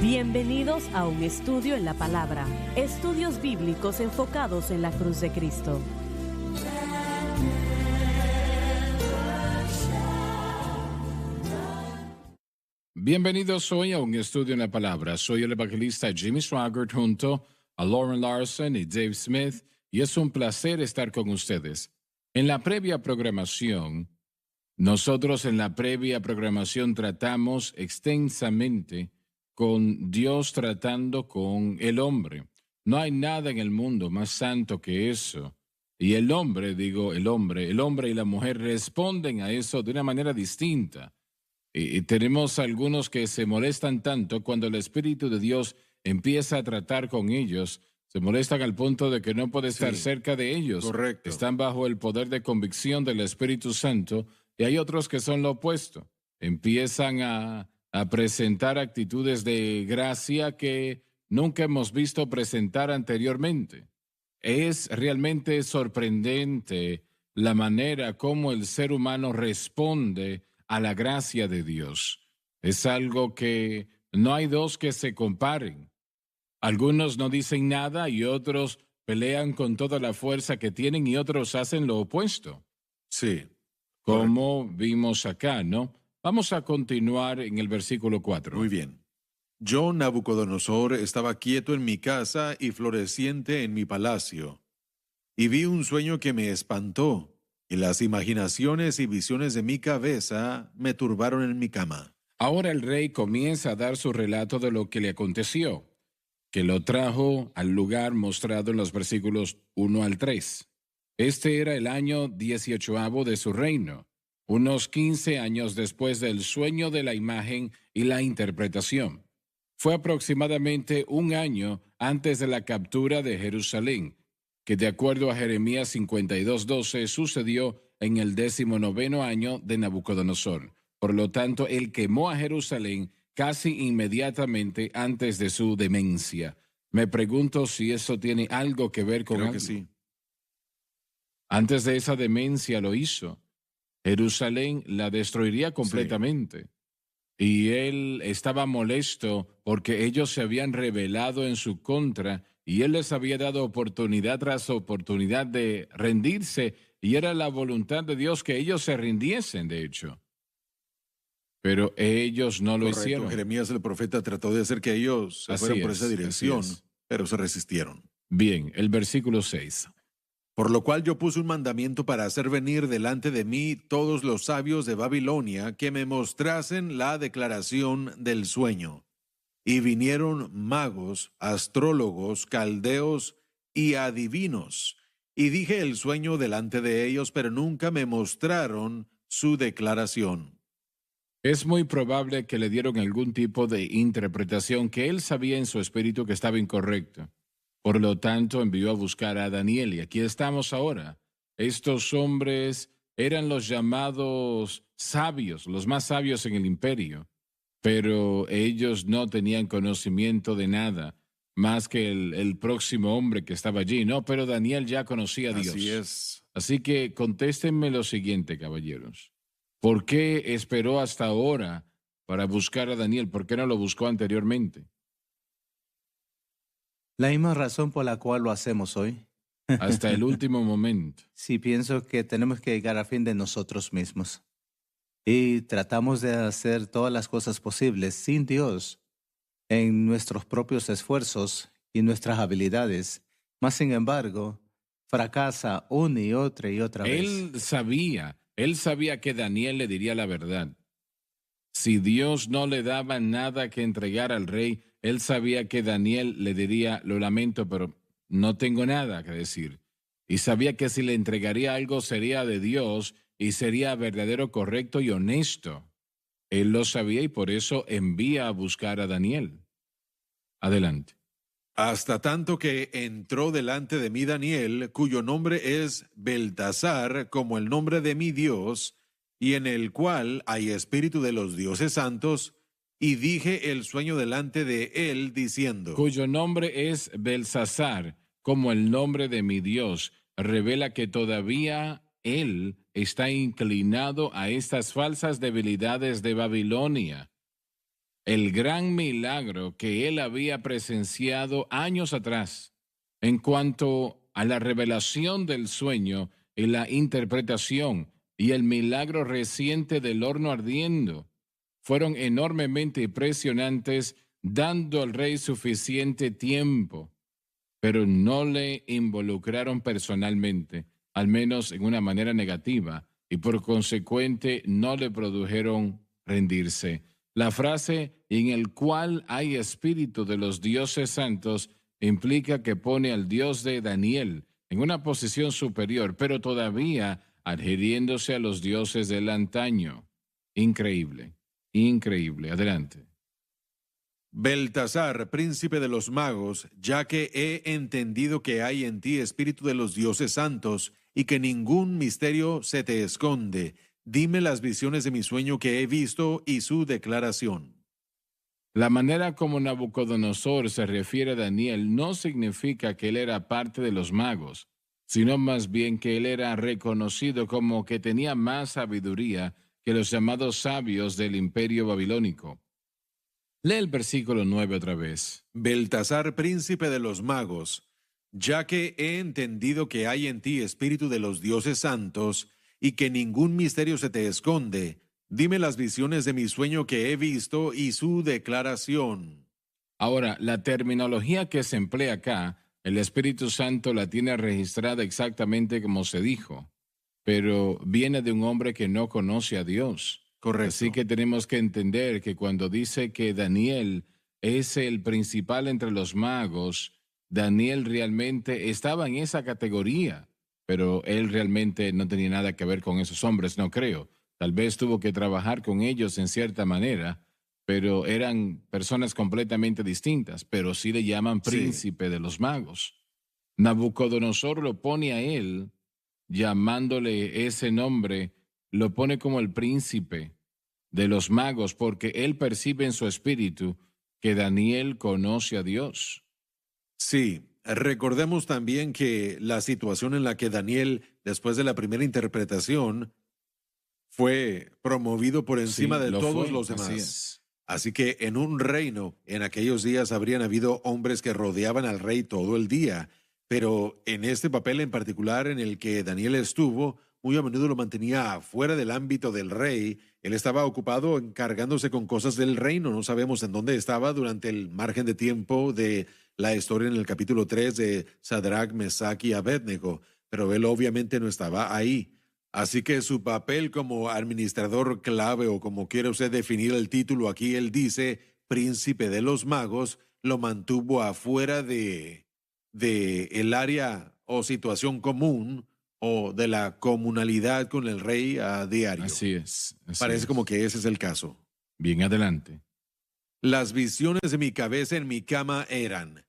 Bienvenidos a un estudio en la palabra, estudios bíblicos enfocados en la cruz de Cristo. Bienvenidos hoy a un estudio en la palabra. Soy el evangelista Jimmy Swaggart junto a Lauren Larson y Dave Smith, y es un placer estar con ustedes. Nosotros en la previa programación tratamos extensamente con Dios tratando con el hombre. No hay nada en el mundo más santo que eso. Y el hombre y la mujer responden a eso de una manera distinta. Y tenemos algunos que se molestan tanto cuando el Espíritu de Dios empieza a tratar con ellos. Se molestan al punto de que no puede estar cerca de ellos. Correcto. Están bajo el poder de convicción del Espíritu Santo. Y hay otros que son lo opuesto. Empiezan a presentar actitudes de gracia que nunca hemos visto presentar anteriormente. Es realmente sorprendente la manera como el ser humano responde a la gracia de Dios. Es algo que no hay dos que se comparen. Algunos no dicen nada y otros pelean con toda la fuerza que tienen y otros hacen lo opuesto. Sí. Como vimos acá, ¿no? Vamos a continuar en el versículo 4. Muy bien. Yo, Nabucodonosor, estaba quieto en mi casa y floreciente en mi palacio. Y vi un sueño que me espantó, y las imaginaciones y visiones de mi cabeza me turbaron en mi cama. Ahora el rey comienza a dar su relato de lo que le aconteció, que lo trajo al lugar mostrado en los versículos 1 al 3. Este era el año 18º de su reino, unos 15 años después del sueño de la imagen y la interpretación. Fue aproximadamente un año antes de la captura de Jerusalén, que de acuerdo a Jeremías 52:12 sucedió en el 19º año de Nabucodonosor. Por lo tanto, él quemó a Jerusalén casi inmediatamente antes de su demencia. Me pregunto si eso tiene algo que ver con Creo algo. que sí. Antes de esa demencia lo hizo. Jerusalén la destruiría completamente. Y él estaba molesto porque ellos se habían rebelado en su contra y él les había dado oportunidad tras oportunidad de rendirse y era la voluntad de Dios que ellos se rindiesen, de hecho. Pero ellos no lo Correcto. hicieron. Jeremías el profeta trató de hacer que ellos se Así fueran por es, esa dirección, así es. pero se resistieron. Bien, el versículo 6. Por lo cual yo puse un mandamiento para hacer venir delante de mí todos los sabios de Babilonia que me mostrasen la declaración del sueño. Y vinieron magos, astrólogos, caldeos y adivinos. Y dije el sueño delante de ellos, pero nunca me mostraron su declaración. Es muy probable que le dieron algún tipo de interpretación que él sabía en su espíritu que estaba incorrecta. Por lo tanto, envió a buscar a Daniel y aquí estamos ahora. Estos hombres eran los llamados sabios, los más sabios en el imperio, pero ellos no tenían conocimiento de nada más que el próximo hombre que estaba allí. No, pero Daniel ya conocía a Dios. Así es. Así que contéstenme lo siguiente, caballeros. ¿Por qué esperó hasta ahora para buscar a Daniel? ¿Por qué no lo buscó anteriormente? La misma razón por la cual lo hacemos hoy. Hasta el último momento. Sí, pienso que tenemos que llegar a fin de nosotros mismos. Y tratamos de hacer todas las cosas posibles sin Dios en nuestros propios esfuerzos y nuestras habilidades. Mas, sin embargo, fracasa una y otra vez. Él sabía que Daniel le diría la verdad. Si Dios no le daba nada que entregar al rey, él sabía que Daniel le diría, lo lamento, pero no tengo nada que decir. Y sabía que si le entregaría algo sería de Dios y sería verdadero, correcto y honesto. Él lo sabía y por eso envía a buscar a Daniel. Adelante. Hasta tanto que entró delante de mí Daniel, cuyo nombre es Beltasar, como el nombre de mi Dios, y en el cual hay espíritu de los dioses santos, y dije el sueño delante de él, diciendo, Cuyo nombre es Belsasar, como el nombre de mi Dios, revela que todavía él está inclinado a estas falsas debilidades de Babilonia. el gran milagro que él había presenciado años atrás en cuanto a la revelación del sueño y la interpretación y el milagro reciente del horno ardiendo fueron enormemente impresionantes, dando al rey suficiente tiempo, pero no le involucraron personalmente, al menos en una manera negativa, y por consecuente no le produjeron rendirse. La frase "en el cual hay espíritu de los dioses santos" implica que pone al Dios de Daniel en una posición superior, pero todavía adhiriéndose a los dioses del antaño. Increíble, increíble. Adelante. Beltasar, príncipe de los magos, ya que he entendido que hay en ti espíritu de los dioses santos y que ningún misterio se te esconde, dime las visiones de mi sueño que he visto y su declaración. La manera como Nabucodonosor se refiere a Daniel no significa que él era parte de los magos, sino más bien que él era reconocido como que tenía más sabiduría que los llamados sabios del imperio babilónico. Lee el versículo 9 otra vez. Beltasar, príncipe de los magos, ya que he entendido que hay en ti espíritu de los dioses santos y que ningún misterio se te esconde, dime las visiones de mi sueño que he visto y su declaración. Ahora, la terminología que se emplea acá, el Espíritu Santo la tiene registrada exactamente como se dijo, pero viene de un hombre que no conoce a Dios. Correcto. Así que tenemos que entender que cuando dice que Daniel es el principal entre los magos, Daniel realmente estaba en esa categoría, pero él realmente no tenía nada que ver con esos hombres, no creo. Tal vez tuvo que trabajar con ellos en cierta manera, pero eran personas completamente distintas, pero sí le llaman príncipe de los magos. Nabucodonosor lo pone a él, llamándole ese nombre, lo pone como el príncipe de los magos, porque él percibe en su espíritu que Daniel conoce a Dios. Sí, recordemos también que la situación en la que Daniel, después de la primera interpretación, fue promovido por encima de todos los demás. Así que en un reino, en aquellos días habrían habido hombres que rodeaban al rey todo el día, pero en este papel en particular en el que Daniel estuvo, muy a menudo lo mantenía fuera del ámbito del rey. Él estaba ocupado encargándose con cosas del reino. No sabemos en dónde estaba durante el margen de tiempo de la historia en el capítulo 3 de Sadrach, Mesach y Abednego, pero él obviamente no estaba ahí. Así que su papel como administrador clave, o como quiera usted definir el título aquí, él dice príncipe de los magos, lo mantuvo afuera de el área o situación común o de la comunalidad con el rey a diario. Así es. Parece como que ese es el caso. Bien, adelante. Las visiones de mi cabeza en mi cama eran: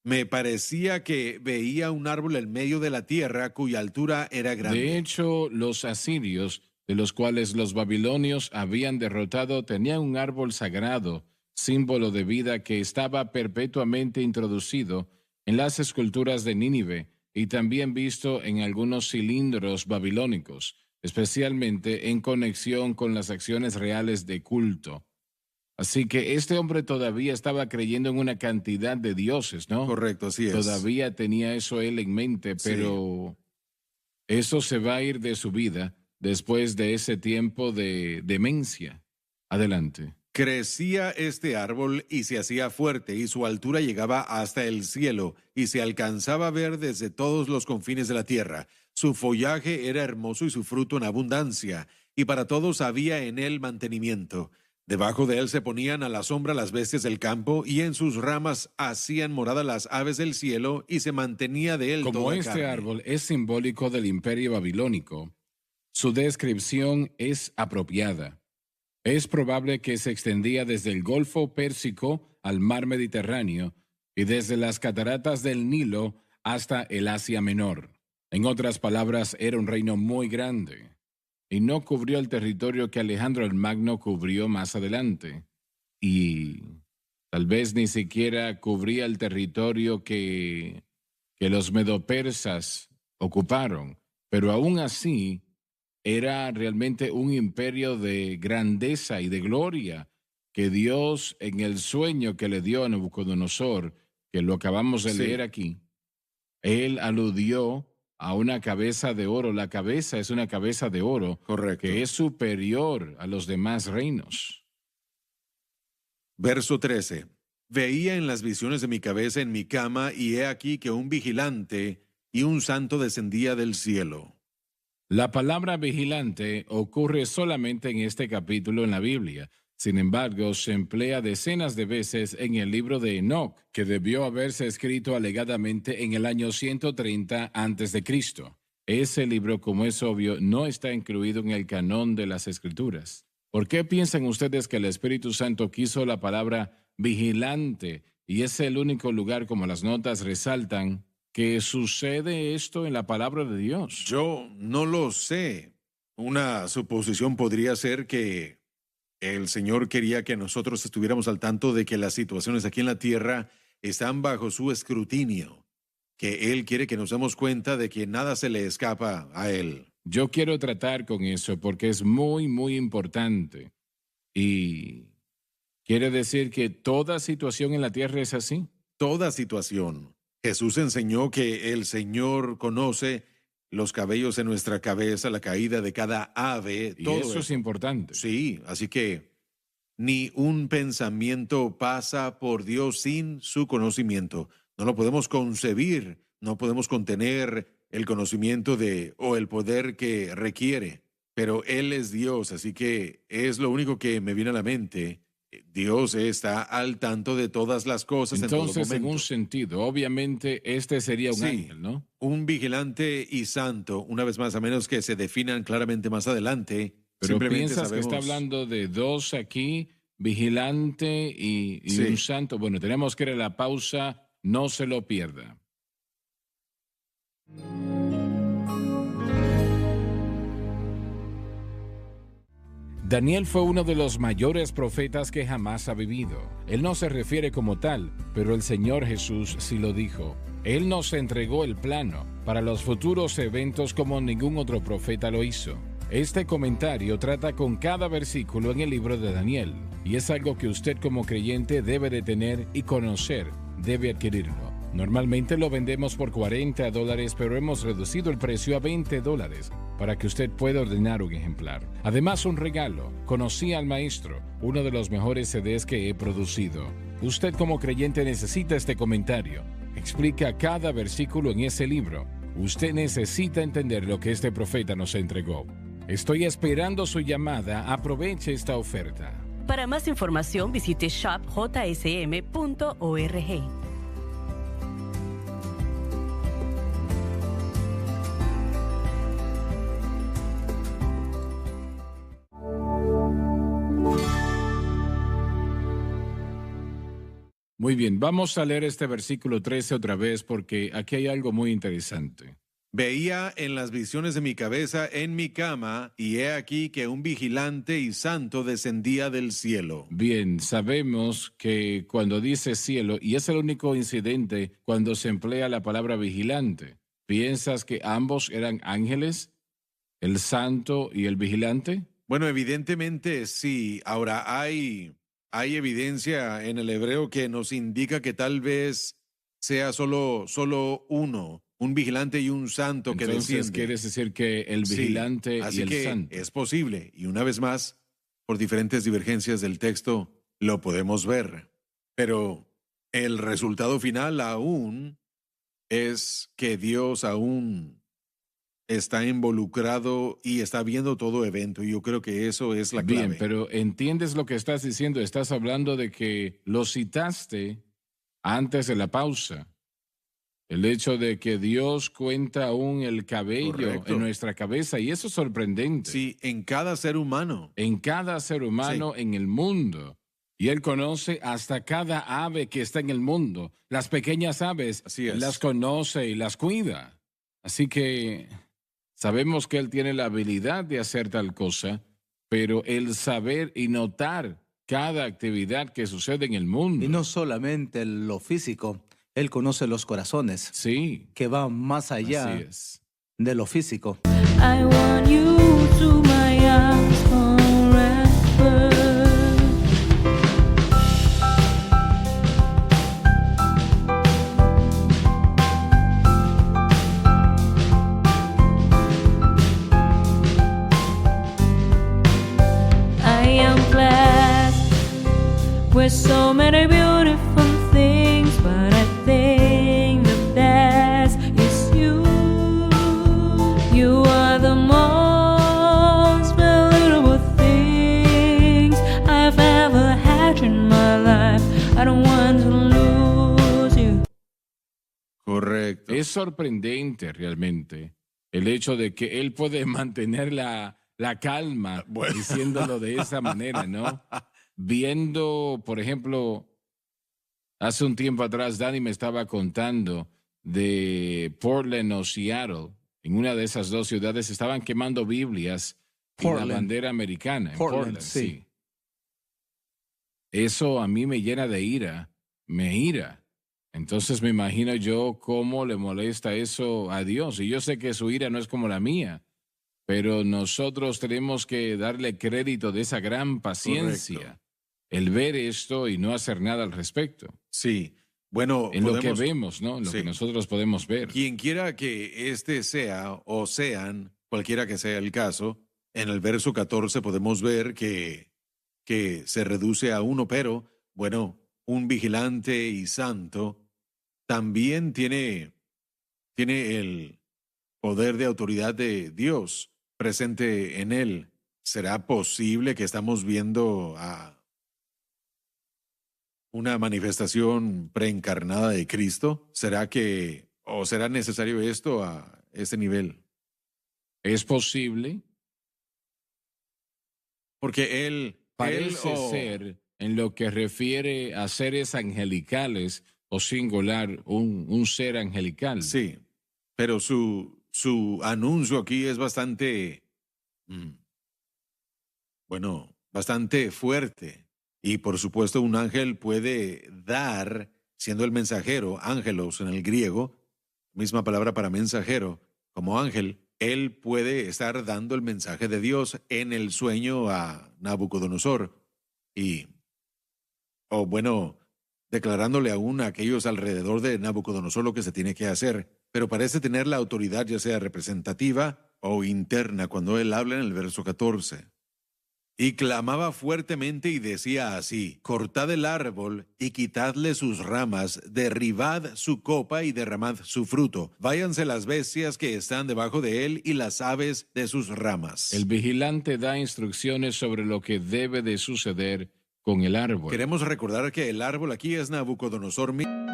me parecía que veía un árbol en medio de la tierra cuya altura era grande. De hecho, los asirios, de los cuales los babilonios habían derrotado, tenían un árbol sagrado, símbolo de vida que estaba perpetuamente introducido en las esculturas de Nínive y también visto en algunos cilindros babilónicos, especialmente en conexión con las acciones reales de culto. Así que este hombre todavía estaba creyendo en una cantidad de dioses, ¿no? Correcto, así es. Todavía tenía eso él en mente, pero eso se va a ir de su vida después de ese tiempo de demencia. Adelante. Crecía este árbol y se hacía fuerte, y su altura llegaba hasta el cielo, y se alcanzaba a ver desde todos los confines de la tierra. Su follaje era hermoso y su fruto en abundancia, y para todos había en él mantenimiento. Debajo de él se ponían a la sombra las bestias del campo, y en sus ramas hacían morada las aves del cielo, y se mantenía de él Como toda este carne. árbol es simbólico del imperio babilónico, su descripción es apropiada. Es probable que se extendía desde el Golfo Pérsico al mar Mediterráneo y desde las cataratas del Nilo hasta el Asia Menor. En otras palabras, era un reino muy grande y no cubrió el territorio que Alejandro el Magno cubrió más adelante. Y tal vez ni siquiera cubría el territorio que los medopersas ocuparon, pero aún así era realmente un imperio de grandeza y de gloria que Dios en el sueño que le dio a Nabucodonosor, que lo acabamos de Sí. leer aquí, él aludió a una cabeza de oro. La cabeza es una cabeza de oro Correcto. que es superior a los demás reinos. Verso 13. Veía en las visiones de mi cabeza en mi cama, y he aquí que un vigilante y un santo descendía del cielo. La palabra vigilante ocurre solamente en este capítulo en la Biblia. Sin embargo, se emplea decenas de veces en el libro de Enoc, que debió haberse escrito alegadamente en el año 130 a.C. Ese libro, como es obvio, no está incluido en el canón de las Escrituras. ¿Por qué piensan ustedes que el Espíritu Santo quiso la palabra vigilante y es el único lugar, como las notas resaltan, que sucede esto en la palabra de Dios? Yo no lo sé. Una suposición podría ser que el Señor quería que nosotros estuviéramos al tanto de que las situaciones aquí en la tierra están bajo su escrutinio, que Él quiere que nos demos cuenta de que nada se le escapa a Él. Yo quiero tratar con eso porque es muy, muy importante. Y quiere decir que toda situación en la tierra es así. Toda situación. Jesús enseñó que el Señor conoce los cabellos en nuestra cabeza, la caída de cada ave, Y todo eso es importante. Sí, así que ni un pensamiento pasa por Dios sin su conocimiento. No lo podemos concebir, no podemos contener el conocimiento o el poder que requiere. Pero Él es Dios, así que es lo único que me viene a la mente. Dios está al tanto de todas las cosas en todo Entonces, en un momento. sentido, obviamente, este sería un Sí. ángel, ¿no? Un vigilante y santo, una vez más, a menos que se definan claramente más adelante. Pero simplemente piensas que está sabemos- hablando de dos aquí, vigilante y Sí. un santo. Bueno, tenemos que ir a la pausa, no se lo pierda. Daniel fue uno de los mayores profetas que jamás ha vivido. Él no se refiere como tal, pero el Señor Jesús sí lo dijo. Él nos entregó el plano para los futuros eventos como ningún otro profeta lo hizo. Este comentario trata con cada versículo en el libro de Daniel, y es algo que usted como creyente debe de tener y conocer, debe adquirirlo. Normalmente lo vendemos por $40, pero hemos reducido el precio a $20 para que usted pueda ordenar un ejemplar. Además, un regalo. Conocí al Maestro, uno de los mejores CDs que he producido. Usted como creyente necesita este comentario. Explica cada versículo en ese libro. Usted necesita entender lo que este profeta nos entregó. Estoy esperando su llamada. Aproveche esta oferta. Para más información visite shopjsm.org. Muy bien, vamos a leer este versículo 13 otra vez porque aquí hay algo muy interesante. Veía en las visiones de mi cabeza en mi cama, y he aquí que un vigilante y santo descendía del cielo. Bien, sabemos que cuando dice cielo, y es el único incidente cuando se emplea la palabra vigilante, ¿piensas que ambos eran ángeles, el santo y el vigilante? Bueno, evidentemente sí. Ahora, hay evidencia en el hebreo que nos indica que tal vez sea solo uno, un vigilante y un santo que Entonces, desciende. ¿quieres decir que el Sí, vigilante así y el que santo? es posible. Y una vez más, por diferentes divergencias del texto, lo podemos ver. Pero el resultado final aún es que Dios aún está involucrado y está viendo todo evento. Y yo creo que eso es la clave. Bien, pero ¿entiendes lo que estás diciendo? Estás hablando de que lo citaste antes de la pausa. El hecho de que Dios cuenta aún el cabello Correcto. en nuestra cabeza, y eso es sorprendente. Sí, en cada ser humano. En cada ser humano en el mundo. Y Él conoce hasta cada ave que está en el mundo. Las pequeñas aves, Así es. Él las conoce y las cuida. Así que sabemos que Él tiene la habilidad de hacer tal cosa, pero el saber y notar cada actividad que sucede en el mundo. Y no solamente lo físico, Él conoce los corazones, Sí, que va más allá así es. de lo físico. I want you to my arms forever. with so many beautiful things, but I think the best is you. You are the most valuable things I've ever had in my life. I don't want to lose you. Correcto. Es sorprendente realmente el hecho de que él puede mantener la calma diciéndolo de esa manera, ¿no? Viendo, por ejemplo, hace un tiempo atrás Dani me estaba contando de Portland o Seattle. En una de esas dos ciudades estaban quemando Biblias y la Portland. bandera americana. En Portland, Portland, sí. sí. Eso a mí me llena de ira, me ira. Entonces me imagino yo cómo le molesta eso a Dios. Y yo sé que su ira no es como la mía, pero nosotros tenemos que darle crédito de esa gran paciencia, Correcto. el ver esto y no hacer nada al respecto. Sí. Bueno, En lo que podemos- vemos, ¿no? En lo Sí. que nosotros podemos ver. Quien quiera que este sea o sean, cualquiera que sea el caso, en el verso 14 podemos ver que se reduce a uno, pero bueno, un vigilante y santo también tiene el poder de autoridad de Dios presente en él. ¿Será posible que estamos viendo a una manifestación preencarnada de Cristo? ¿Será que, o será necesario esto a ese nivel? Es posible, Porque él parece o- ser, en lo que refiere a seres angelicales o singular, un ser angelical. Sí, pero su anuncio aquí es bastante, bueno, bastante fuerte. Y por supuesto un ángel puede dar, siendo el mensajero, ángelos en el griego, misma palabra para mensajero, como ángel, él puede estar dando el mensaje de Dios en el sueño a Nabucodonosor. O bueno, declarándole aún a aquellos alrededor de Nabucodonosor lo que se tiene que hacer, pero parece tener la autoridad ya sea representativa o interna cuando él habla en el verso 14. Y clamaba fuertemente y decía así: cortad el árbol y quitadle sus ramas, derribad su copa y derramad su fruto. Váyanse las bestias que están debajo de él y las aves de sus ramas. El vigilante da instrucciones sobre lo que debe de suceder con el árbol. Queremos recordar que el árbol aquí es Nabucodonosor mismo.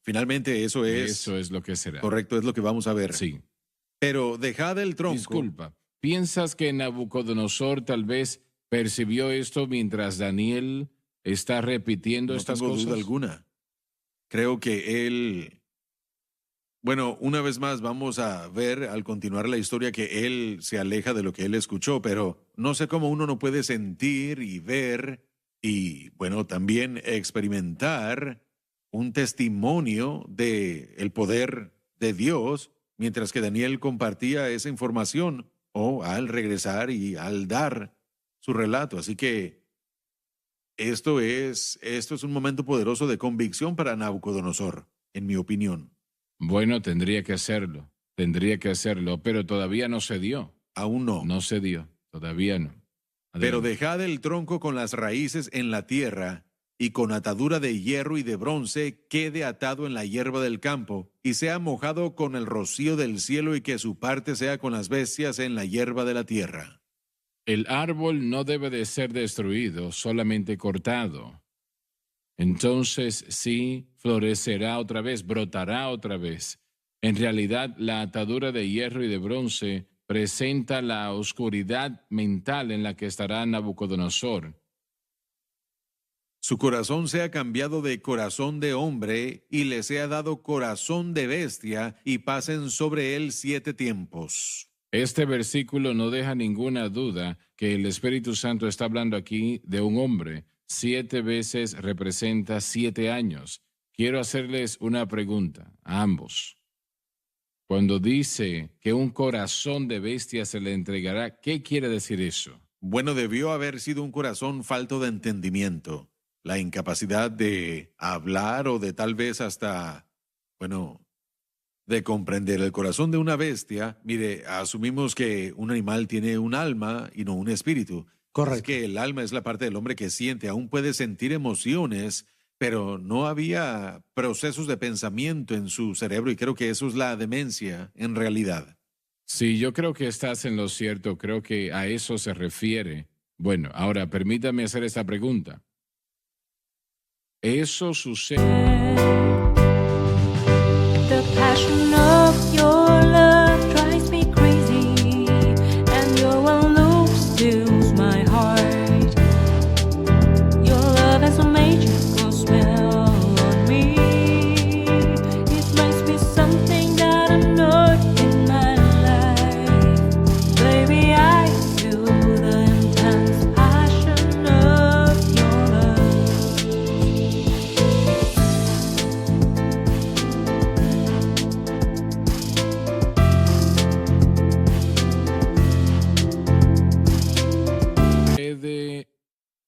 Finalmente eso Eso es lo que será. correcto, es lo que vamos a ver. Sí. Pero dejad el tronco. Disculpa, ¿piensas que Nabucodonosor tal vez percibió esto mientras Daniel está repitiendo No estas tengo cosas? duda alguna. Creo que él, bueno, una vez más vamos a ver al continuar la historia que él se aleja de lo que él escuchó, pero no sé cómo uno no puede sentir y ver y, bueno, también experimentar un testimonio de el poder de Dios mientras que Daniel compartía esa información o al regresar y al dar su relato. Así que esto es un momento poderoso de convicción para Nabucodonosor, en mi opinión. Bueno, tendría que hacerlo, pero todavía no se dio. Aún no. No se dio, todavía no. Pero Adelante. dejad el tronco con las raíces en la tierra, y con atadura de hierro y de bronce quede atado en la hierba del campo, y sea mojado con el rocío del cielo, y que su parte sea con las bestias en la hierba de la tierra. El árbol no debe de ser destruido, solamente cortado. Entonces sí florecerá otra vez, brotará otra vez. En realidad, la atadura de hierro y de bronce presenta la oscuridad mental en la que estará Nabucodonosor. Su corazón sea cambiado de corazón de hombre y le sea dado corazón de bestia y pasen sobre él 7 tiempos. Este versículo no deja ninguna duda que el Espíritu Santo está hablando aquí de un hombre. 7 veces representa 7 años. Quiero hacerles una pregunta a ambos. Cuando dice que un corazón de bestia se le entregará, ¿qué quiere decir eso? Bueno, debió haber sido un corazón falto de entendimiento, la incapacidad de hablar o de tal vez hasta, bueno, de comprender el corazón de una bestia. Mire, asumimos que un animal tiene un alma y no un espíritu. Correcto. Es que el alma es la parte del hombre que siente, aún puede sentir emociones, pero no había procesos de pensamiento en su cerebro y creo que eso es la demencia en realidad. Sí, yo creo que estás en lo cierto, creo que a eso se refiere. Bueno, ahora permítame hacer esta pregunta. Eso sucede. The passion of your love drives me crazy, and your one look steals my heart. Your love has a magical spell on me. It makes me something that I'm not in my life. Baby, I feel the intense passion of your love.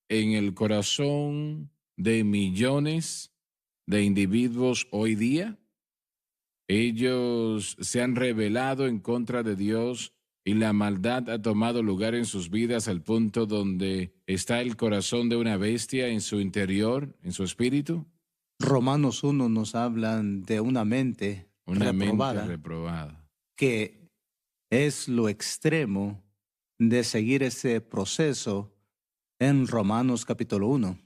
En el corazón de millones de individuos hoy día. Ellos se han rebelado en contra de Dios y la maldad ha tomado lugar en sus vidas al punto donde está el corazón de una bestia en su interior, en su espíritu. Romanos 1 nos habla de una mente Una reprobada, mente reprobada. que es lo extremo de seguir ese proceso en Romanos capítulo 1.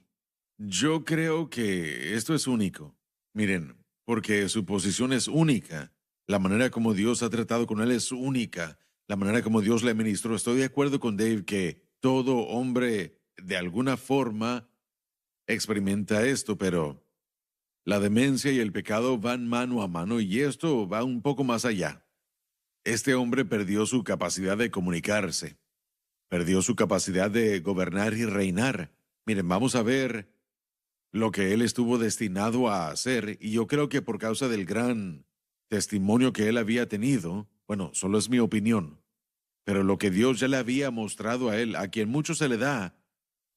Yo creo que esto es único. Miren, porque su posición es única. La manera como Dios ha tratado con él es única. La manera como Dios le ministró. Estoy de acuerdo con Dave que todo hombre de alguna forma experimenta esto, pero la demencia y el pecado van mano a mano y esto va un poco más allá. Este hombre perdió su capacidad de comunicarse. Perdió su capacidad de gobernar y reinar. Miren, vamos a ver lo que él estuvo destinado a hacer, y yo creo que por causa del gran testimonio que él había tenido, bueno, solo es mi opinión, pero lo que Dios ya le había mostrado a él, a quien mucho se le da,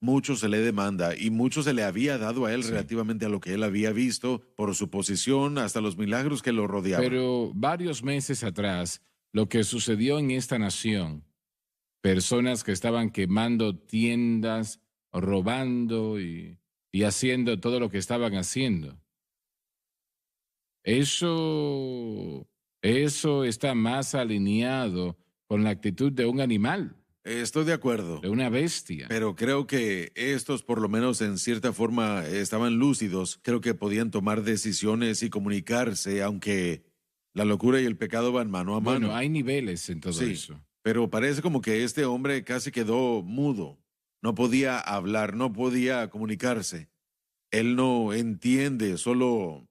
mucho se le demanda, y mucho se le había dado a él Sí. relativamente a lo que él había visto por su posición hasta los milagros que lo rodeaban. Pero varios meses atrás, lo que sucedió en esta nación, personas que estaban quemando tiendas, robando y haciendo todo lo que estaban haciendo. Eso está más alineado con la actitud de un animal, Estoy de acuerdo. de una bestia. Pero creo que estos, por lo menos en cierta forma, estaban lúcidos. Creo que podían tomar decisiones y comunicarse, aunque la locura y el pecado van mano a mano. Bueno, hay niveles en todo Sí, eso. pero parece como que este hombre casi quedó mudo. No podía hablar, no podía comunicarse. Él no entiende, solo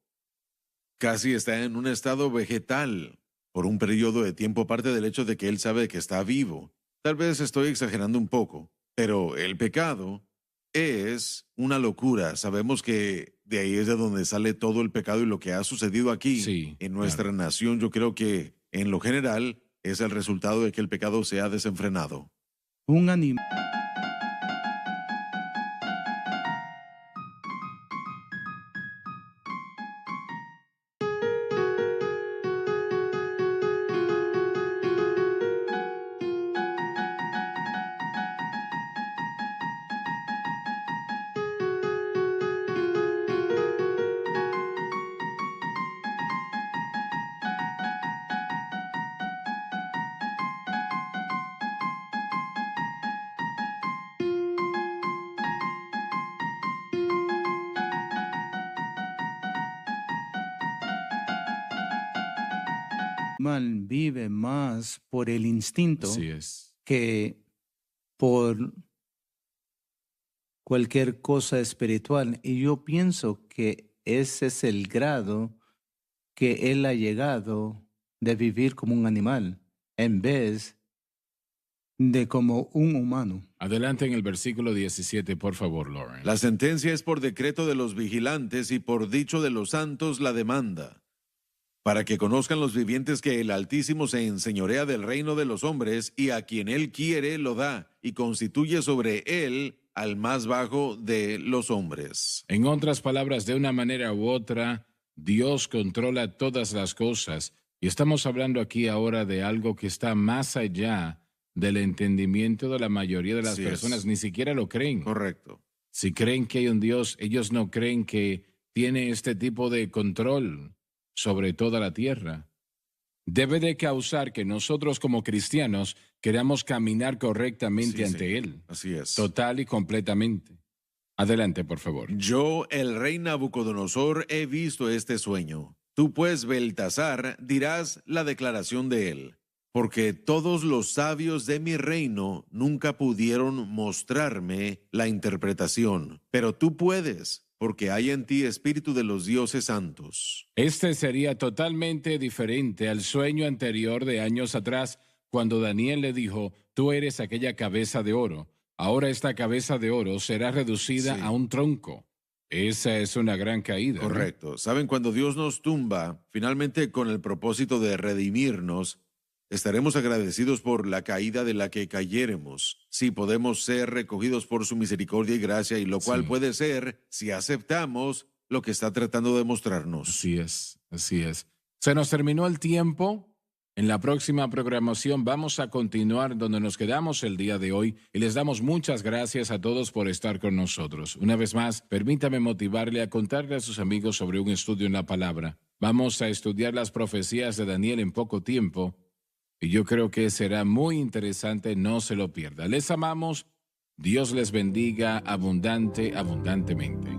casi está en un estado vegetal por un periodo de tiempo, aparte del hecho de que él sabe que está vivo. Tal vez estoy exagerando un poco, pero el pecado es una locura. Sabemos que de ahí es de donde sale todo el pecado y lo que ha sucedido aquí Sí, en nuestra nación, yo creo que en lo general es el resultado de que el pecado se ha desenfrenado. Un animal vive más por el instinto Así es. que por cualquier cosa espiritual. Y yo pienso que ese es el grado que él ha llegado de vivir como un animal en vez de como un humano. Adelante en el versículo 17, por favor, Lauren. La sentencia es por decreto de los vigilantes y por dicho de los santos la demanda, para que conozcan los vivientes que el Altísimo se enseñorea del reino de los hombres y a quien él quiere lo da y constituye sobre él al más bajo de los hombres. En otras palabras, de una manera u otra, Dios controla todas las cosas. Y estamos hablando aquí ahora de algo que está más allá del entendimiento de la mayoría de las Así es. personas. Ni siquiera lo creen. Correcto. Si creen que hay un Dios, ellos no creen que tiene este tipo de control sobre toda la tierra. Debe de causar que nosotros como cristianos queramos caminar correctamente Sí, ante sí. Él, Así es. total y completamente. Adelante, por favor. Yo, el rey Nabucodonosor, he visto este sueño. Tú, pues, Beltasar, dirás la declaración de él. Porque todos los sabios de mi reino nunca pudieron mostrarme la interpretación. Pero tú puedes, porque hay en ti espíritu de los dioses santos. Este sería totalmente diferente al sueño anterior de años atrás, cuando Daniel le dijo, tú eres aquella cabeza de oro. Ahora esta cabeza de oro será reducida Sí. a un tronco. Esa es una gran caída, ¿no? Correcto. Saben, cuando Dios nos tumba, finalmente con el propósito de redimirnos, estaremos agradecidos por la caída de la que cayéremos. Sí, podemos ser recogidos por su misericordia y gracia, y lo cual Sí. puede ser si aceptamos lo que está tratando de mostrarnos. Así es, así es. Se nos terminó el tiempo. En la próxima programación vamos a continuar donde nos quedamos el día de hoy y les damos muchas gracias a todos por estar con nosotros. Una vez más, permítame motivarle a contarle a sus amigos sobre un estudio en la palabra. Vamos a estudiar las profecías de Daniel en poco tiempo y yo creo que será muy interesante, no se lo pierda. Les amamos, Dios les bendiga abundantemente.